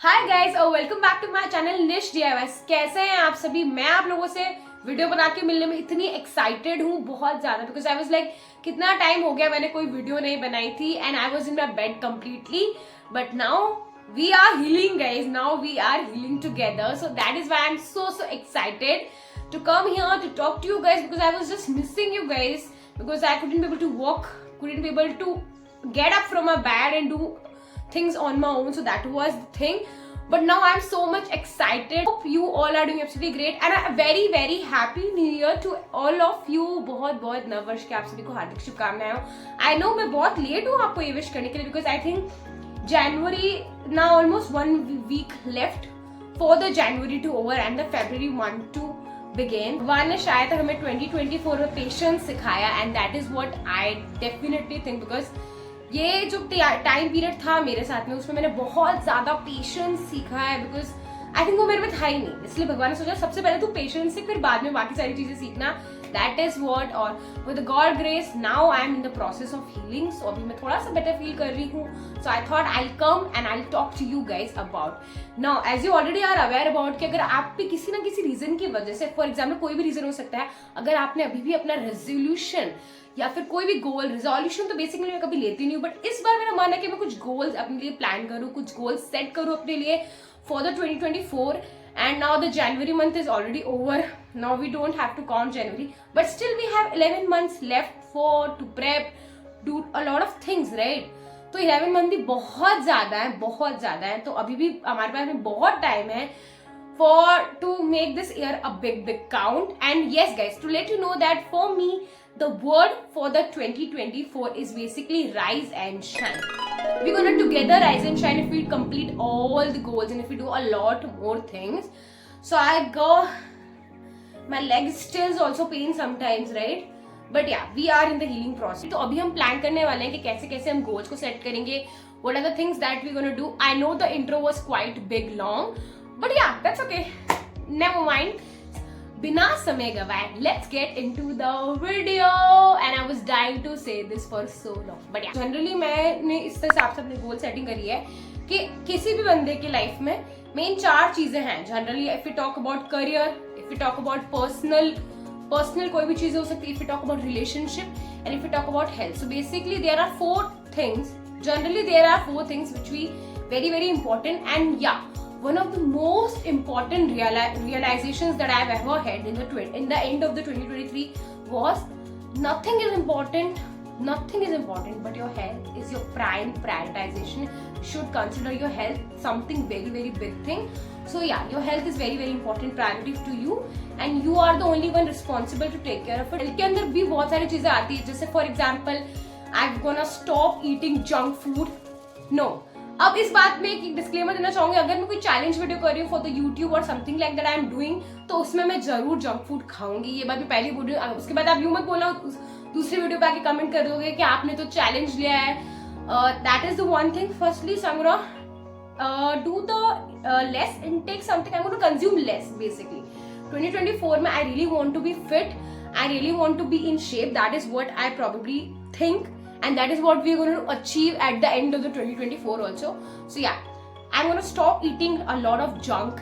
हाय guys और welcome back to my channel Nish DIY। कैसे हैं आप सभी? मैं आप लोगों से वीडियो बना के मिलने में इतनी एक्साइटेड हूँ, बहुत ज्यादा, बिकॉज आई वाज लाइक कितना टाइम हो गया मैंने कोई वीडियो नहीं बनाई थी and I was in my bed completely, but now we are healing guys, now we are healing together, so that is why I am so excited to come here to talk to you guys because I was just missing you guys because I couldn't be able to walk, couldn't be able to get up from my bed and do things on my own, so that was the thing. But now I'm so much excited. Hope you all are doing absolutely great and a very happy new year to all of you. बहुत नव वर्ष के आप सभी को हार्दिक शुभकामनाएं हो। I know मैं बहुत लेट हूँ आपको ये विश करने के लिए because I think January now almost 1 week left for the January to over and the February month to begin. भगवान ने शायद हमें 2024 में पेशेंस सिखाया and that is what I definitely think because ये जो टाइम पीरियड था मेरे साथ में उसमें मैंने बहुत ज्यादा पेशेंस सीखा है बिकॉज आई थिंक वो मेरे में था ही नहीं, इसलिए भगवान ने सोचा सबसे पहले तू पेशेंस सीख फिर बाद में बाकी सारी चीजें सीखना। दैट इज व्हाट, और with God grace now I am in the process of healing. So अभी मैं थोड़ा सा बेटर फील कर रही हूँ, so I thought I come and I talk to you guys about now as you already are aware about कि अगर आप भी किसी ना किसी रीजन की वजह से, फॉर एग्जाम्पल कोई भी रीजन हो सकता है, अगर आपने अभी भी अपना रेजोल्यूशन या फिर कोई भी गोल, रिजोल्यूशन तो बेसिकली मैं कभी लेती नहीं हूँ, बट इस बार मेरा मन है कि मैं कुछ गोल्स अपने लिए प्लान करूँ, कुछ गोल्स सेट करूँ अपने लिए for the 2024। and now the January month is already over. Now we don't have to count January, but still we have 11 months left for to prep, do a lot of things, right? तो 11 month भी बहुत ज्यादा है, तो अभी भी हमारे पास में बहुत टाइम है for to make this year a big count. And yes guys, to let you know that for me the word for the 2024 is basically rise and shine. We're gonna together rise and shine if we complete all the goals and if we do a lot more things. So I go, my legs still also pain sometimes, right? But yeah, we are in the healing process. तो अभी हम plan करने वाले हैं कि कैसे कैसे हम गोल्स को सेट करेंगे, what are the things that we're gonna do. I know the intro was quite big long, but yeah, that's okay, never mind. बिना समय गवाए let's get into the video and I was dying to say this for so long, but yeah, generally मैंने इस हिसाब से अपनी goal setting करी है कि किसी भी बंदे की लाइफ में मेन 4 चीजें हैं generally. If you talk about career, if you talk about personal कोई भी चीजें हो सकती है, if you talk about relationship and if you talk about health. So basically there are 4 things, generally there are 4 things which we very important, and yeah, one of the most important realizations that I've ever had in the end of the 2023 was nothing is important but your health is your prime prioritization. You should consider your health something very big thing. So yeah, your health is very important priority to you and you are the only one responsible to take care of it. इसके अंदर भी बहुत सारी चीजें आती है, जैसे for example I'm gonna stop eating junk food. No, अब इस बात में एक डिस्क्लेमर देना चाहूंगी, अगर मैं कोई चैलेंज वीडियो कर रही हूँ फॉर द यूट्यूब और something like that I am doing, तो उसमें मैं जरूर जंक फूड खाऊंगी, ये बात मैं पहले बोल रही हूँ। उसके बाद आप यूं मत बोलना दूसरी वीडियो पे आके कमेंट कर दोगे कि आपने तो चैलेंज लिया है। That is the one thing. Firstly so I am gonna do the less intake something, I am gonna consume less basically. 2024 में I really want to be fit, I really want to be in shape, that is what I probably think, and that is what we are going to achieve at the end of the 2024 also. So yeah, I'm going to stop eating a lot of junk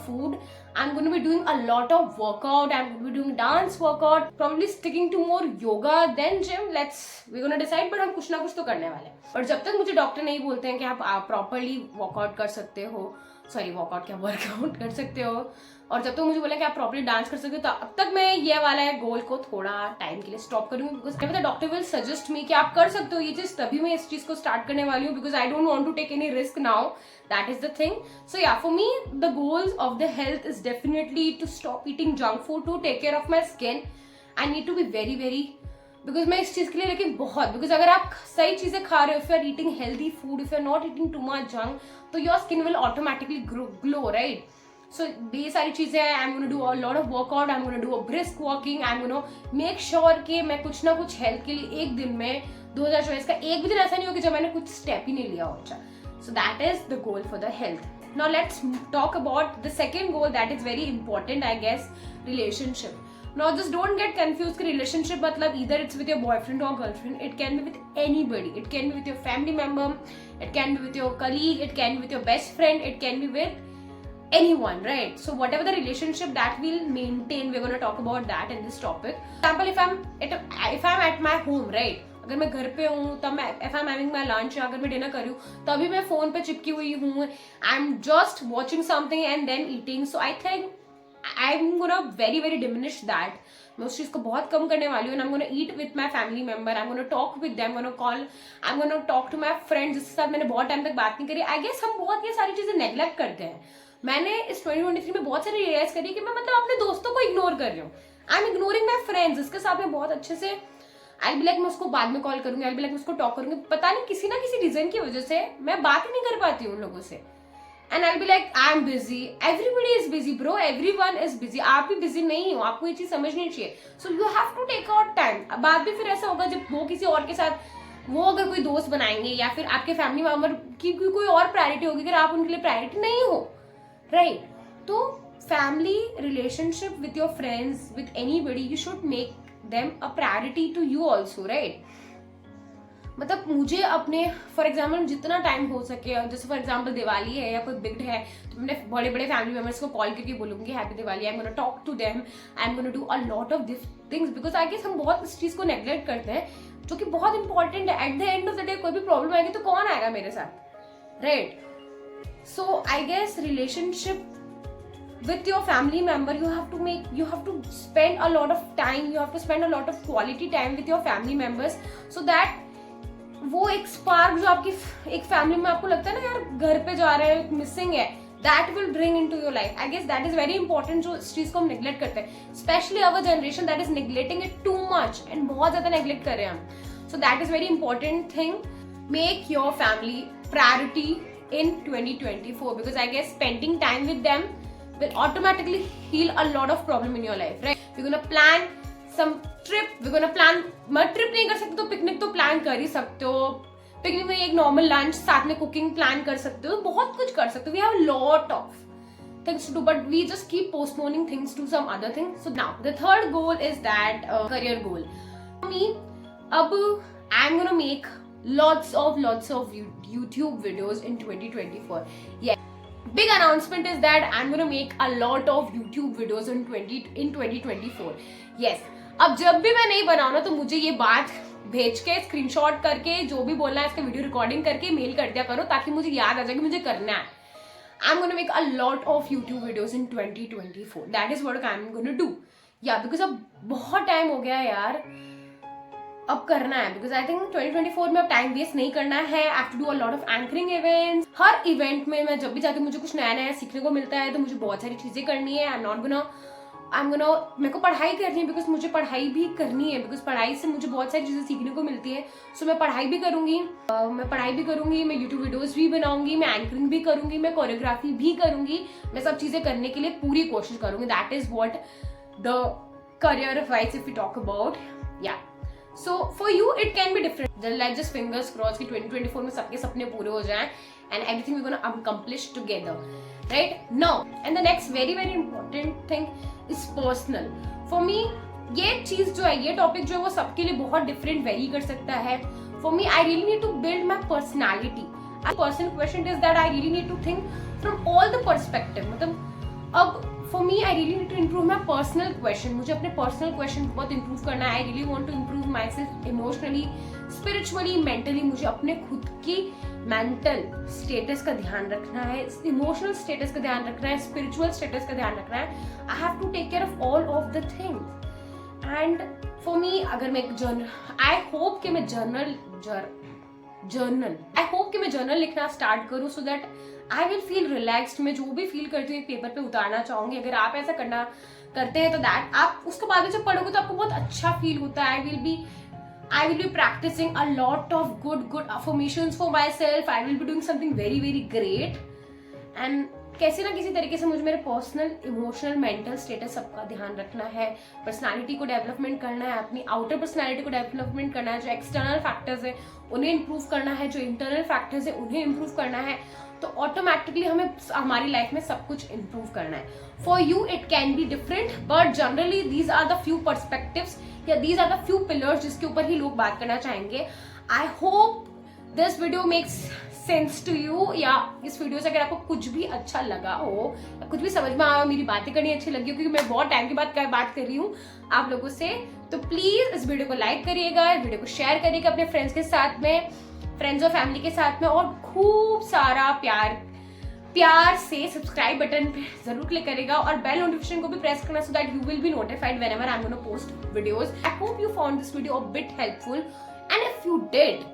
food. I'm going to be doing a lot of workout. I'm going to be doing dance workout, probably sticking to more yoga than gym. We're going to decide, but हम कुछ ना कुछ तो करने वाले हैं। और जब तक मुझे डॉक्टर नहीं बोलते हैं कि आप प्रॉपरली वर्कआउट कर सकते हो, वर्कआउट कर सकते हो, और जब तक मुझे बोला कि आप प्रॉपरली डांस कर सकते हो, तो अब तक मैं ये वाला गोल को थोड़ा टाइम के लिए स्टॉप करूंगी because doctor will suggest me कि आप कर सकते हो ये चीज, तभी मैं इस चीज को स्टार्ट करने वाली हूँ because I don't want to take any risk now. That is the thing. So yeah, for me the goals of the health is definitely to stop eating junk food, to take care of my skin. I need to be very because मैं इस चीज के लिए लेकिन बहुत, because अगर आप सही चीजें खा रहे हो, if you are eating healthy food, if you are not eating too much junk, तो your skin will automatically glow, right? So ये सारी चीजें हैं. I'm gonna do a lot of workout, I'm gonna do a brisk walking, I'm gonna make sure कि मैं कुछ ना कुछ हेल्थ के लिए एक दिन में 2024 का एक भी दिन ऐसा नहीं हो कि जब मैंने कुछ स्टेप ही नहीं लिया हो. अच्छा, so that is the goal for the health. Now let's talk about the second goal that is very important, I guess, relationship. Now just don't get confused कि relationship मतलब either it's with your boyfriend or girlfriend, it can be with anybody, it can be with your family member, it can be with your colleague, it can be with your best friend, it can be with anyone, right? So whatever the relationship that we'll maintain, we're going to talk about that in this topic. For example, if I'm at my home, right? अगर मैं घर पे हूँ तब मैं if I'm having my lunch या अगर मैं डिनर कर रही हूँ तभी मैं फोन पे चिपकी हुई हूँ, I am just watching something and then eating. So I think I'm gonna very very diminish that. मैं उस चीज को बहुत कम करने वाली हूँ. I'm gonna eat with my family member. I'm gonna talk with them. I'm gonna talk to my friends जिसके साथ मैंने बहुत टाइम तक बात नहीं करी. I guess हम बहुत ये सारी चीजें नेग्लेक्ट करते हैं. मैंने इस 2023 में बहुत सारी रियलाइज करी कि मैं मतलब अपने दोस्तों को इग्नोर कर रही हूँ. I M ignoring my friends जिसके साथ मैं बहुत अच्छे से आई बी लाइक मैं उसको बाद में कॉल करूंगी, आई बी लाइक मैं उसको टॉक करूंगी. पता नहीं किसी ना किसी रीजन की वजह से मैं बात ही नहीं कर पाती हूँ उन लोगों से. And I'll be like, I'm busy. Everybody is busy, bro. Everyone is busy. आप भी busy नहीं हो, आपको ये चीज समझनी चाहिए. So you have to take out time. अब बात भी फिर ऐसा होगा जब वो किसी और के साथ, वो अगर कोई दोस्त बनाएंगे या फिर आपके फैमिली मेंबर की कोई और प्रायोरिटी होगी अगर आप उनके लिए प्रायोरिटी नहीं हो, राइट? तो family relationship with your friends, with anybody, you should make them a priority to you also, right? मतलब मुझे अपने फॉर एग्जाम्पल जितना टाइम हो सके, जैसे फॉर एग्जाम्पल दिवाली है या कोई बिग है तो मैं बड़े बड़े फैमिली मेम्बर्स को कॉल करके बोलूंगी happy Diwali, I am gonna talk to them, I am gonna do a lot of this things, because I guess हम बहुत इस चीज को नेग्लेक्ट करते हैं जो कि बहुत इंपॉर्टेंट है. At the end of the day कोई भी प्रॉब्लम आएगी तो कौन आएगा मेरे साथ, right? So I guess relationship with your family member, you have to spend a lot of time, you have to spend a lot of quality time with your family members, so that वो एक spark जो आपकी एक family में आपको लगता है ना यार घर पे जा रहे हैं मिसिंग है, that will bring in to your life. I guess that is very important जो इस चीज को हम नेग्लेक्ट करते हैं, specially our generation that is neglecting it too much and बहुत ज्यादा नेग्लेक्ट कर रहे हैं हम. So that is very important thing. Make your family priority in 2024 because I guess spending time with them will automatically heal a lot of problem in your life, right? We're gonna plan some trip, we're gonna plan, मैं trip नहीं कर सकते तो picnic तो plan कर ही सकते हो. Picnic में एक नॉर्मल लंच, साथ में कुकिंग प्लान कर सकते हो, बहुत कुछ कर सकते हो. We have a lot of things to do, but we just keep postponing things to some other thing. So now the third goal is that career goal. For me, अब I'm gonna make lots of YouTube videos in 2024. Yeah, big announcement is that I'm gonna make a lot of YouTube videos in 2024. Yes, अब जब भी मैं नहीं बनाऊँ ना तो मुझे ये बात भेज के स्क्रीनशॉट करके जो भी बोलना है इसका वीडियो रिकॉर्डिंग करके मेल कर दिया करो ताकि मुझे याद आ जाए कि मुझे करना है. I'm gonna make a lot of YouTube videos in 2024. That is what I'm gonna do. Yeah, because अब बहुत टाइम हो गया है यार, अब करना है. बिकॉज आई थिंक 2024 में अब टाइम वेस्ट नहीं करना है. I have to do a lot of anchoring events. हर इवेंट में मैं जब भी जाके मुझे कुछ नया नया सीखने को मिलता है तो मुझे बहुत सारी चीजें करनी है. आई एम गोना मेरे को पढ़ाई करनी है बिकॉज मुझे पढ़ाई भी करनी है, बिकॉज पढ़ाई से मुझे बहुत सारी चीजें सीखने को मिलती है. सो मैं पढ़ाई भी करूंगी, मैं यूट्यूब वीडियोज भी बनाऊंगी, मैं एंकरिंग भी करूंगी, मैं कोरियोग्राफी भी करूंगी. मैं सब चीजें करने के लिए पूरी कोशिश करूंगी. That is what the career wise if you talk about. या So for you it can be different. Let's just fingers crossed कि 2024 में सबके सपने पूरे हो जाएं and everything we're gonna accomplish together, right? Now, and the next very very important thing is personal. For me ये चीज जो है, ये टॉपिक जो है वो सबके लिए बहुत डिफरेंट वेरी कर सकता है. For me I really need to build my personality. A personal question is that I really need to think from all the perspective. मतलब अब for me I really need to improve my personal question. मुझे अपने personal question बहुत improve करना है. I really want to improve myself emotionally, spiritually, mentally. मुझे अपने खुद की mental status का ध्यान रखना है, emotional status का ध्यान रखना है, spiritual status का ध्यान रखना है. I have to take care of all of the things. And for me अगर मैं एक I hope कि मैं जर्नल लिखना स्टार्ट करूँ so that I will feel relaxed. मैं जो भी फील करती हूँ एक पेपर पे उतारना चाहूंगी. अगर आप ऐसा करते हैं तो दैट आप उसको बाद में जब पढ़ोगे तो आपको बहुत अच्छा फील होता है. I will be practicing a lot of good affirmations for myself. I will be doing something very very great. And कैसे ना किसी तरीके से मुझे मेरे पर्सनल इमोशनल मेंटल स्टेटस सबका ध्यान रखना है. पर्सनालिटी को डेवलपमेंट करना है, अपनी आउटर पर्सनालिटी को डेवलपमेंट करना है. जो एक्सटर्नल फैक्टर्स है उन्हें इम्प्रूव करना है, जो इंटरनल फैक्टर्स है उन्हें इम्प्रूव करना है. तो ऑटोमेटिकली हमें हमारी लाइफ में सब कुछ इंप्रूव करना है. For you it can be different, but generally these are the few perspectives या these are the few pillars जिसके ऊपर ही लोग बात करना चाहेंगे. I hope this video makes sense to you, या इस वीडियो से अगर आपको कुछ भी अच्छा लगा हो या कुछ भी समझ में आया, मेरी बातें करनी अच्छी लगी हो, क्योंकि मैं बहुत टाइम के बाद बात कर रही हूँ आप लोगों से, तो प्लीज इस वीडियो को लाइक करिएगा, वीडियो को शेयर करिएगा अपने फ्रेंड्स के साथ में, फ्रेंड्स और फैमिली के साथ में, और खूब सारा प्यार से सब्सक्राइब बटन पे जरूर क्लिक करेगा और बेल नोटिफिकेशन को भी प्रेस करना, so that you will be notified whenever I am gonna post videos. I hope you found this video a bit helpful, and if you did,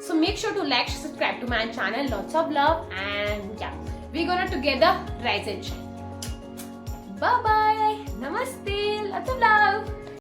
so make sure to like, subscribe to my channel. Lots of love, and yeah, we're gonna together rise and shine. Bye bye, namaste, lots of love.